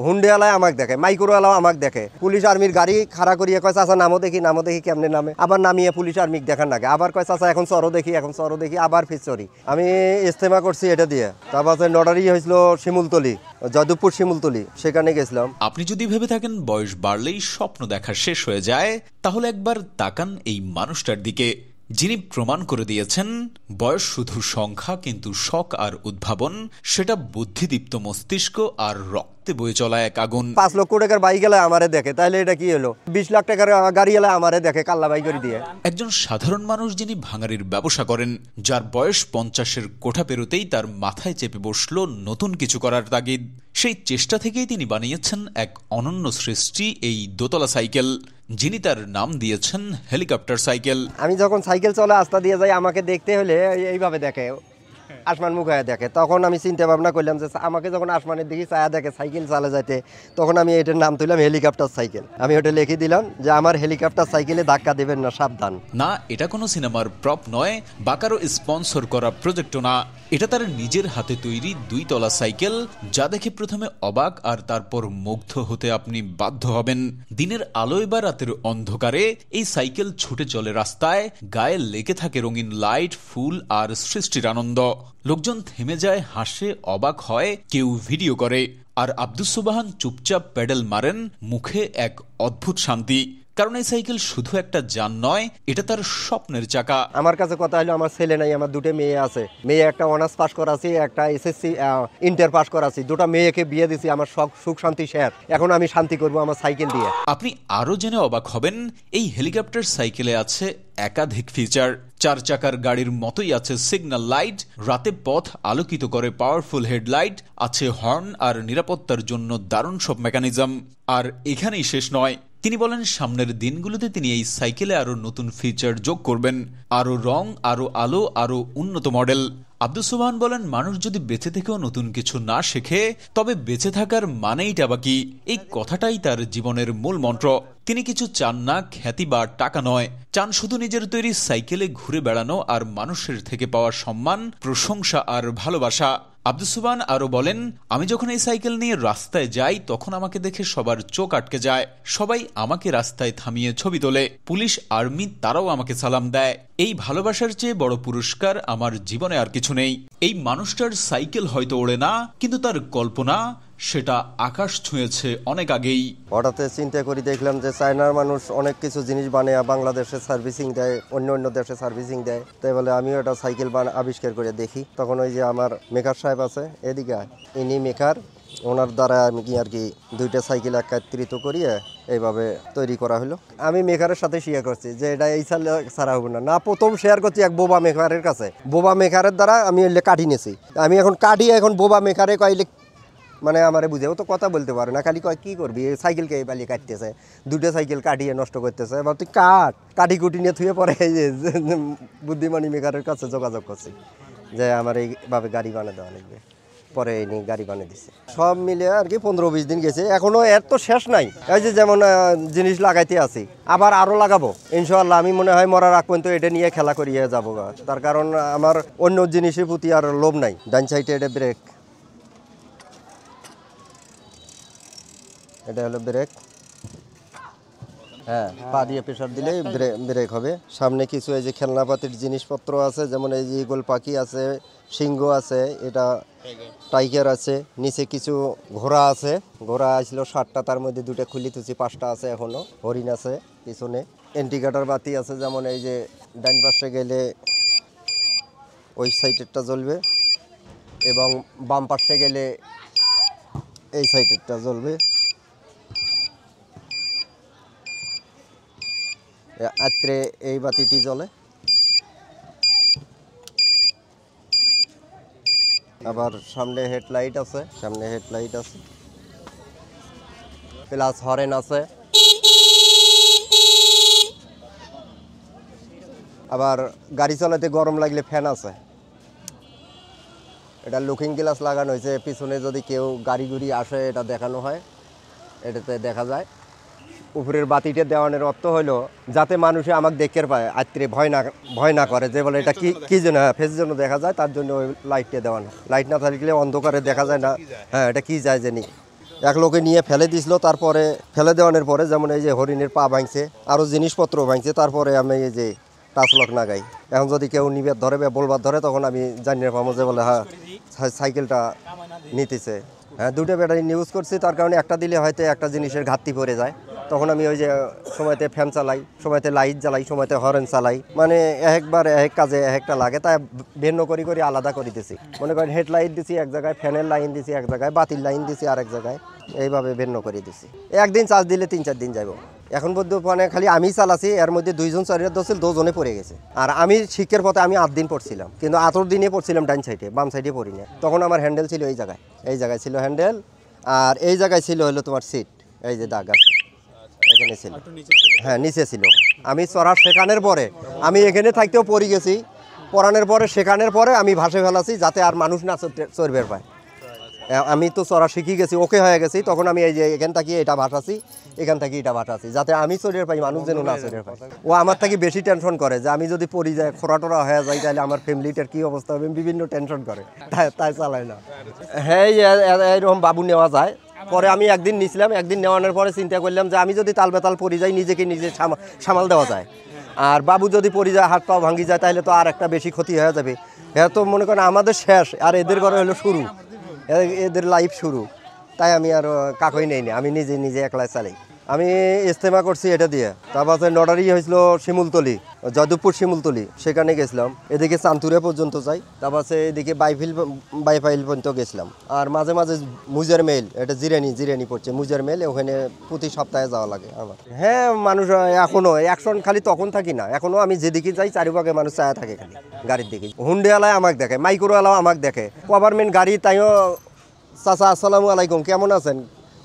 হুন্ডেওয়ালায় আমাকে দেখে, মাইক্রোওয়ালাও আমাকে দেখে, পুলিশ আর্মির গাড়ি খাড়া করিয়ে কয় চাচা নামো দেখি কেমনে নামে, আবার নামিয়ে পুলিশ আর্মিক দেখার নাগে, আবার কয় চাচা এখন চরো দেখি, আবার ফির চরি। আমি ইস্তেমা করছি এটা দিয়ে। তারপর নডারি হয়েছিল শিমুলতলি, জয়দেবপুর শিমুলতলি, সেখানে গেছিলাম। আপনি যদি ভেবে থাকেন বয়স বাড়লেই স্বপ্ন দেখা শেষ হয়ে যায়, তাহলে একবার তাকান এই মানুষটার দিকে, যিনি প্রমাণ করে দিয়েছেন বয়স শুধু সংখ্যা, কিন্তু শখ আর উদ্ভাবন সেটা বুদ্ধিদীপ্ত মস্তিষ্ক আর রক্তে বয়ে চলা এক আগুন। 5 লক্ষ টাকার বাইক গেলে আমারে দেখে, তাহলে এটা কি হলো? 20 লাখ টাকার গাড়ি গেলে আমারে দেখে কাল্লা বাইক করে দিয়ে। একজন সাধারণ মানুষ যিনি ভাঙাড়ির ব্যবসা করেন, যার বয়স 50-এর কোঠা পেরোতেই তার মাথায় চেপে বসলো নতুন কিছু করার তাগিদ। সেই চেষ্টা থেকেই তিনি বানিয়েছেন এক অনন্য সৃষ্টি, এই দোতলা সাইকেল, যিনি তার নাম দিয়েছেন হেলিকপ্টার সাইকেল। আমি যখন সাইকেল চলে রাস্তা দিয়ে যাই, আমাকে দেখতে হলে এইভাবে দেখে, আসমান মুখ হয়ে দেখে। তখন আমি চিন্তা ভাবনা করলাম যে আমাকে যখন আসমানের দিকে ছায়া দেখে সাইকেল চালা যাইতে, তখন আমি এটার নাম তুললাম হেলিকপ্টার সাইকেল। আমি ওটা লিখে দিলাম যে আমার হেলিকপ্টার সাইকেলে ধাক্কা দেবেন না, সাবধান। না, এটা কোনো সিনেমার প্রপ নয় বা কারো স্পন্সর করা প্রজেক্টও না, এটা তার নিজের হাতে তৈরি 2 তলা সাইকেল, যা দেখে প্রথমে অবাক আর তারপর মুগ্ধ হতে আপনি বাধ্য হবেন। দিনের আলোয় বা রাতের অন্ধকারে এই সাইকেল ছুটে চলে রাস্তায়, গায়ে লেগে থাকে রঙিন লাইট, ফুল আর সৃষ্টির আনন্দ। লোকজন থেমে যায়, হাসে, অবাক হয়, কেউ ভিডিও করে, আর আব্দুস সুবহান চুপচাপ প্যাডেল মারেন, মুখে এক অদ্ভুত শান্তি। কারণ এই সাইকেল শুধু একটা যান নয়, এটা তার স্বপ্নের চাকা। আমার কাছে কথা হলো আমার ছেলে নাই, আমার 2টে মেয়ে আছে। মেয়ে একটা অনার্স পাস করাছি, একটা এসএসসি ইন্টার পাস করাছি। 2টা মেয়েকে বিয়ে দিছি, আমার সুখ শান্তি শেয়ার। এখন আমি শান্তি করব আমার সাইকেল দিয়ে। আপনি আরো জেনে অবাক হবেন, এই হেলিকপ্টার সাইকেলে আছে একাধিক ফিচার। 4 চাকার গাড়ির মতোই আছে সিগন্যাল লাইট, রাতে পথ আলোকিত করে পাওয়ারফুল হেডলাইট, আছে হর্ন আর নিরাপত্তার জন্য দারুণ সব মেকানিজম। আর এখানেই শেষ নয়, তিনি বলেন সামনের দিনগুলোতে তিনি এই সাইকেলে আরো নতুন ফিচার যোগ করবেন, আরো রং, আরো আলো, আরো উন্নত মডেল। আব্দুস সুবহান বলেন মানুষ যদি বেঁচে থেকেও নতুন কিছু না শেখে, তবে বেঁচে থাকার মানেইটা বা কি? এই কথাটাই তার জীবনের মূল মন্ত্র। তিনি কিছু চান না, খ্যাতি বা টাকা নয়, চান শুধু নিজের তৈরি সাইকেলে ঘুরে বেড়ানো আর মানুষের থেকে পাওয়া সম্মান, প্রশংসা আর ভালোবাসা। আব্দুস সুবহান আরো বলেন, আমি যখন এই সাইকেল নিয়ে রাস্তায় যাই, তখন আমাকে দেখে সবার চোখ আটকে যায়, সবাই আমাকে রাস্তায় থামিয়ে ছবি তোলে, পুলিশ, আর্মি তারাও আমাকে সালাম দেয়। এই ভালোবাসার চেয়ে বড় পুরস্কার আমার জীবনে আর কিছু নেই। এই মানুষটার সাইকেল হয়তো ওড়ে না, কিন্তু তার কল্পনা সেটা আকাশ ছুঁয়েছে অনেক আগেই। হঠাৎ চিন্তা করি দেখলাম যে চায়নার মানুষ অনেক কিছু জিনিস বানায় বাংলাদেশে সার্ভিসিং দেয়, অন্য দেশে সার্ভিসিং দেয়। তাই বলে আমিও একটা সাইকেল আবিষ্কার করে দেখি। তখন ওই যে আমার মেকার সাহেব আছে এদিকে, ইনি মেকার, ওনার দ্বারা আমি আর কি 2টা সাইকেল একত্রিত করিয়ে এইভাবে তৈরি করা হলো। আমি মেকারের সাথে শেয়ার করছি যে এটা এই ছাড়া হবে না। প্রথম শেয়ার করছি এক বোবা মেকারের কাছে। বোবা মেকারের দ্বারা আমি কাঠি নিয়েছি। আমি এখন কাঠি, এখন বোবা মেকারে কইলে মানে আমারে বুঝেও তো কথা বলতে পারে না, খালি কয় কি করবি, সাইকেলকে বালি কাটতেছে, 2টা সাইকেল কাটিয়ে নষ্ট করতেছে। এবার তুই কাঠি কুটি নিয়ে থুয়ে পরে এই যে বুদ্ধিমানী মেকারের কাছে যোগাযোগ করছি যে আমার এইভাবে গাড়ি বানিয়ে দেওয়া লাগবে। পরে এই নিয়ে গাড়ি বানিয়ে দিছে। সব মিলে আর কি 15-20 দিন গেছে, এখনো এর তো শেষ নাই। এই যে যেমন জিনিস লাগাইতে আছি, আবার আরো লাগাবো ইনশাআল্লাহ। আমি মনে হয় মরার আগ পর্যন্ত এটা নিয়ে খেলা করিয়ে যাবো, তার কারণ আমার অন্য জিনিসের প্রতি আর লোভ নাই। ডান সাইডে এটা ব্রেক, এটা হলো ব্রেক। হ্যাঁ, পা দিয়ে প্রেসার দিলেই ব্রেক হবে। সামনে কিছু এই যে খেলনাপাতির জিনিসপত্র আছে, যেমন এই যে ইগল পাখি আছে, সিংহ আছে, এটা টাইগার আছে, নিচে কিছু ঘোড়া আছে। ঘোড়া আসলো 7টা, তার মধ্যে 2টা খুলি তুছি, 5টা আছে এখনো। হরিণ আছে পিছনে। ইন্ডিকেটর বাতি আছে, যেমন এই যে ডান পাশে গেলে ওই সাইডেরটা জ্বলবে এবং বাম পাশে গেলে এই সাইডেরটা জ্বলবে। আত্রে এই বাতিটি জ্বলে। আবার সামনে হেডলাইট আছে, প্লাস হরেন আছে। আবার গাড়ি চালাতে গরম লাগলে ফ্যান আছে। এটা লুকিং গ্লাস লাগানো হয়েছে, পিছনে যদি কেউ গাড়ি গুড়ি আসে এটা দেখানো হয়, এটাতে দেখা যায়। উপরের বাতিটা দেওয়ানোর অর্থ হলো যাতে মানুষে আমাকে দেখতে পায়, আত্রে ভয় না করে, যে বলে এটা কি জন্য, ফেস জন্য দেখা যায়, তার জন্য ওই লাইটটা দেওয়ানো। লাইট না থাকলে অন্ধকারে দেখা যায় না, হ্যাঁ এটা কি যায় জানি। এক লোকে নিয়ে ফেলে দিছিল, তারপরে ফেলে দেওয়ানোর পরে যেমন এই যে হরিণের পা ভাঙছে, আরও জিনিসপত্র ভাঙছে, তারপরে আমি এই যে টাচ লক লাগাই। এখন যদি কেউ নিবে ধরে বা বলবার ধরে, তখন আমি জানিয়ে পাবো যে বলে হ্যাঁ সাইকেলটা নিতেছে। হ্যাঁ, দুটো ব্যাটারি ইউজ করছি, তার কারণে একটা দিলে হয়তো একটা জিনিসের ঘাটতি পড়ে যায়। তখন আমি ওই যে সময়তে ফ্যান চালাই, সময়তে লাইট জ্বালাই, সময়তে হরেন চালাই, মানে একবার এক কাজে একটা লাগে, তাই ভিন্ন করি করে আলাদা করে দিছি। মনে করেন হেডলাইট দিছি এক জায়গায়, ফ্যানের লাইন দিছি এক জায়গায়, বাতির লাইন দিছি আরেক জায়গায়, এইভাবে ভিন্ন করে দিছি। একদিন চার্জ দিলে 3-4 দিন যাব। এখন পর্যন্ত মানে খালি আমি চালাছি, এর মধ্যে 2 জন চালিয়ে ধরছিল, 2 জনে পড়ে গেছে। আর আমি শিক্ষার পথে আমি 8 দিন পড়ছিলাম, কিন্তু 8 দিনে পড়ছিলাম ডান সাইডে, বাম সাইডে পড়ি না। তখন আমার হ্যান্ডেল ছিল এই জায়গায় ছিল হ্যান্ডেল, আর এই জায়গায় ছিল হলো তোমার সিট, এই যে দাগ আছে এখানে ছিল। হ্যাঁ, নিচে ছিল। আমি চড়া শেখানোর পরে আমি এখানে থাকতেও পড়ে গেছি, পড়ানোর পরে শেখানোর পরে আমি ভাসে ফেলাছি, যাতে আর মানুষ না চড়বের পায়। আমি তো চড়া শিখে গেছি, ওকে হয়ে গেছি, তখন আমি এই যে এখান থেকে এটা ভাটাছি, এখান থেকে এটা ভাটাছি, যাতে আমি চড়ের পাই, মানুষ যেন না চড়ের পায়। ও আমার থেকে বেশি টেনশন করে যে আমি যদি পড়ি যায়, খোরাটোরা হয়ে যায়, তাহলে আমার ফ্যামিলিটার কী অবস্থা হবে, বিভিন্ন টেনশন করে, তাই চালায় না। হ্যাঁ, এইরকম বাবু নেওয়া যায়। পরে আমি একদিন নিয়েছিলাম, একদিন নেওয়ানোর পরে চিন্তা করলাম যে আমি যদি তাল বেতাল পড়ে যাই, নিজেকে নিজে সামাল দেওয়া যায়। আর বাবু যদি পড়ে যায়, হাত পাও ভাঙি যায়, তাহলে তো আর একটা বেশি ক্ষতি হয়ে যাবে। হ্যাঁ, তো মনে করেন আমাদের শেষ, আর এদের ঘরে হলো শুরু, এদের লাইফ শুরু। তাই আমি আর কাকই নেই না, আমি নিজে একলাই চালাই। আমি ইস্তেমা করছি এটা দিয়ে। তারপর নডারি হয়েছিল শিমুলতলি, জয়দেবপুর শিমুলতলি, সেখানে গেছিলাম। এদিকে চান্তুরে পর্যন্ত যাই, তারপর এদিকে বাইফাইল পর্যন্ত গেছিলাম। আর মাঝে মাঝে মুজার মেল, এটা জিরানি পড়ছে মুজার মেল, ওখানে প্রতি সপ্তাহে যাওয়া লাগে আমার। হ্যাঁ, মানুষ এখনো অ্যাকশন খালি তখন থাকি না, এখনো আমি যেদিকে যাই চারিভাগে মানুষ চায়া থাকে খালি গাড়ির দিকে। হুন্ডেওয়ালায় আমাকে দেখে, মাইক্রোওয়ালাও আমাকে দেখে, গভর্নমেন্ট গাড়ি, তাইও চাচা আসসালামু আলাইকুম, কেমন আছেন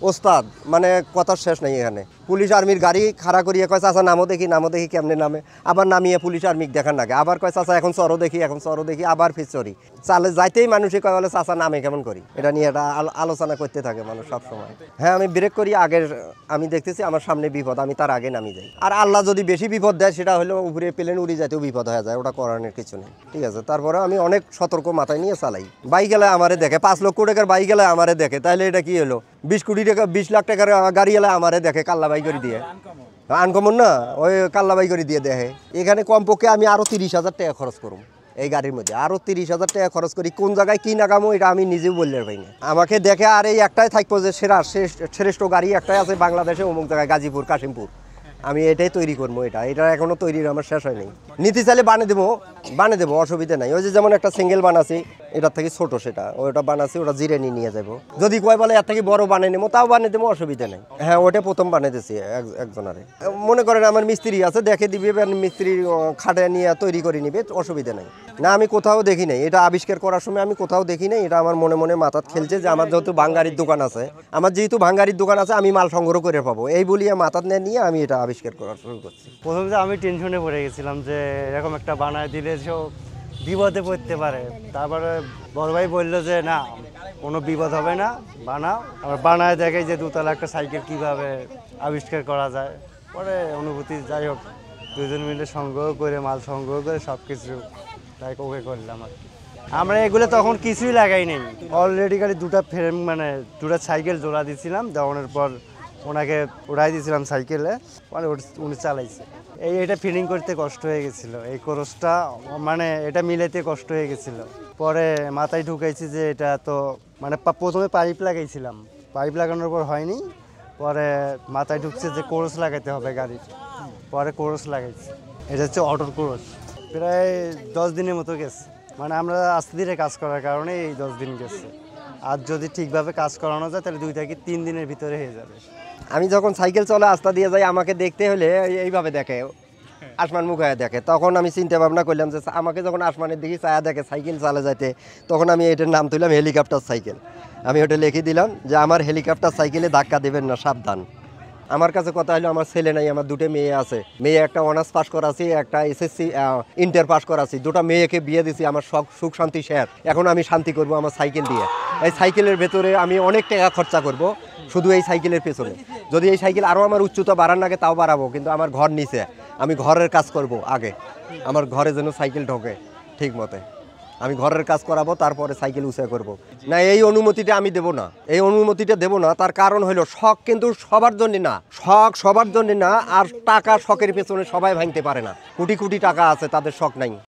ওস্তাদ, মানে কথার শেষ নেই এখানে। পুলিশ আর্মির গাড়ি খাড়া করিয়ে কয় চাচা নামো দেখি কেমনে নামে, আবার নামিয়ে পুলিশ আর্মিক দেখার নাগে, আবার কয় চাচা এখন চরো দেখি, আবার ফির চড়ি। চালে যাইতেই মানুষে কয় বলে চাচা নামে কেমন করি, এটা নিয়ে এটা আলোচনা করতে থাকে মানুষ সব সময়। হ্যাঁ, আমি ব্রেক করি আগের, আমি দেখতেছি আমার সামনে বিপদ, আমি তার আগে নামি যাই। আর আল্লাহ যদি বেশি বিপদ দেয়, সেটা হলো উপরে প্লেন উড়ে যাইতেও বিপদ হয়ে যায়, ওটা করানোর কিছু নেই, ঠিক আছে। তারপরে আমি অনেক সতর্ক মাথায় নিয়ে চালাই। বাইক গেলে আমারে দেখে, 5 লক্ষ টাকার বাইক গেলে আমারে দেখে, তাহলে এটা কি হলো, 20 কোটি টাকা 20 লাখ টাকার গাড়ি এলে আমারে দেখে, কাল্লা বাই করে দিয়ে, আনকমন না, ওই কাল্লা বাই করে দিয়ে দেখে। এখানে কমপক্ষে আমি আরও 30,000 টাকা খরচ করব এই গাড়ির মধ্যে, আরও 30,000 টাকা খরচ করি। কোন জায়গায় কী নাগামো এটা আমি নিজেও বলতে পারি না। আমাকে দেখে আর এই একটাই থাকবো যে শ্রেষ্ঠ গাড়ি একটাই আছে বাংলাদেশে, অমুক জায়গায় গাজীপুর, কাশিমপুর, আমি এটাই তৈরি করবো। এটা এখনো তৈরির আমার শেষ হয়নি। নিতে চাইলে বানিয়ে দেবো, অসুবিধা নাই। ওই যে যেমন একটা সিঙ্গেল বানাচ্ছি, এটার থেকে ছোট, সেটা ওটা বানাচ্ছি, ওটা জিরানি নিয়ে যাবো। যদি কয় বলে এর থেকে বড় বানিয়ে নেবো, তাও বানিয়ে দেবো, অসুবিধা নেই। হ্যাঁ, ওটা প্রথম বানিয়ে দিচ্ছি একজনারে। মনে করেন আমার মিস্ত্রি আছে, দেখে দিবে, মিস্ত্রি খাটে নিয়ে তৈরি করে নিবে, অসুবিধা নেই। না, আমি কোথাও দেখি নাই, এটা আবিষ্কার করার সময় আমি কোথাও দেখি নাই। এটা আমার মনে মাথাত খেলছে যে আমার যেহেতু ভাঙ্গারির দোকান আছে, আমি মাল সংগ্রহ করে পাবো, এই বলিয়ে মাথাত নিয়ে আমি এটা আবিষ্কার করা শুরু করছি। প্রথমে তো আমি টেনশনে পড়ে গেছিলাম যে এরকম একটা বানায় দিলে সব বিপদে পড়তে পারে। তারপরে বড় ভাই বললো যে না, কোনো বিপদ হবে না, বানাও। আবার বানায় দেখে যে 2 তলা একটা সাইকেল কিভাবে আবিষ্কার করা যায়। পরে অনুভূতি, যাই হোক, 2 জন মিলে মাল সংগ্রহ করে সব কিছু তাই ওকে করলাম আর কি। আমরা এগুলো তখন কিছুই লাগাই নেই, অলরেডি খালি 2টা ফ্রেম, মানে 2টা সাইকেল জোড়া দিয়েছিলাম, দেওয়ানোর পর ওনাকে উড়াই দিয়েছিলাম সাইকেলে, পরে উনি চালাইছে। এটা ফিটিং করতে কষ্ট হয়ে গেছিলো, এই ক্রসটা মানে এটা মিলাইতে কষ্ট হয়ে গেছিলো। পরে মাথায় ঢুকাইছি যে এটা তো মানে প্রথমে পাইপ লাগাইছিলাম, পাইপ লাগানোর পর হয়নি, পরে মাথায় ঢুকছে যে কোরস লাগাইতে হবে গাড়ির, পরে কোরস লাগাইছি। এটা হচ্ছে অটোর কোরস। প্রায় 10 দিনের মতো গেছে, মানে আমরা আস্তে ধীরে কাজ করার কারণে এই 10 দিন গেছে। আর যদি ঠিকভাবে কাজ করানো যায় তাহলে 2 থেকে 3 দিনের ভিতরে হয়ে যাবে। আমি যখন সাইকেল চলে আস্তা দিয়ে যাই, আমাকে দেখতে হলে এইভাবে দেখে, আসমান মুখায় দেখে। তখন আমি চিন্তা ভাবনা করলাম যে আমাকে যখন আসমানের দিকে ছায়া দেখে সাইকেল চালে যাইতে, তখন আমি এটার নাম তুললাম হেলিকপ্টার সাইকেল। আমি ওটা লিখে দিলাম যে আমার হেলিকপ্টার সাইকেলে ধাক্কা দেবেন না, সাবধান। আমার কাছে কথা হলো, আমার ছেলে নাই, আমার 2টে মেয়ে আছে। মেয়ে একটা অনার্স পাস করাছি, একটা এসএসসি ইন্টার পাস করাছি, 2টা মেয়েকে বিয়ে দিছি, আমার সুখ শান্তি শেয়ার। এখন আমি শান্তি করব আমার সাইকেল দিয়ে। এই সাইকেলের ভেতরে আমি অনেক টাকা খরচা করব শুধু এই সাইকেলের পেছনে। যদি এই সাইকেল আরও আমার উচ্চতা বাড়ার লাগে তাও বাড়াবো, কিন্তু আমার ঘর নিচে, আমি ঘরের কাজ করব আগে, আমার ঘরে যেন সাইকেল ঢোকে ঠিক মতে। আমি ঘরের কাজ করাবো, তারপরে সাইকেল উঁচা করব। না, এই অনুমতিটা আমি দেব না, এই অনুমতিটা দেব না। তার কারণ হলো শখ কিন্তু সবার জন্য না, শখ সবার জন্য না। আর টাকা শখের পেছনে সবাই ভাঙতে পারে না। কোটি কোটি টাকা আছে, তাদের শখ নাই।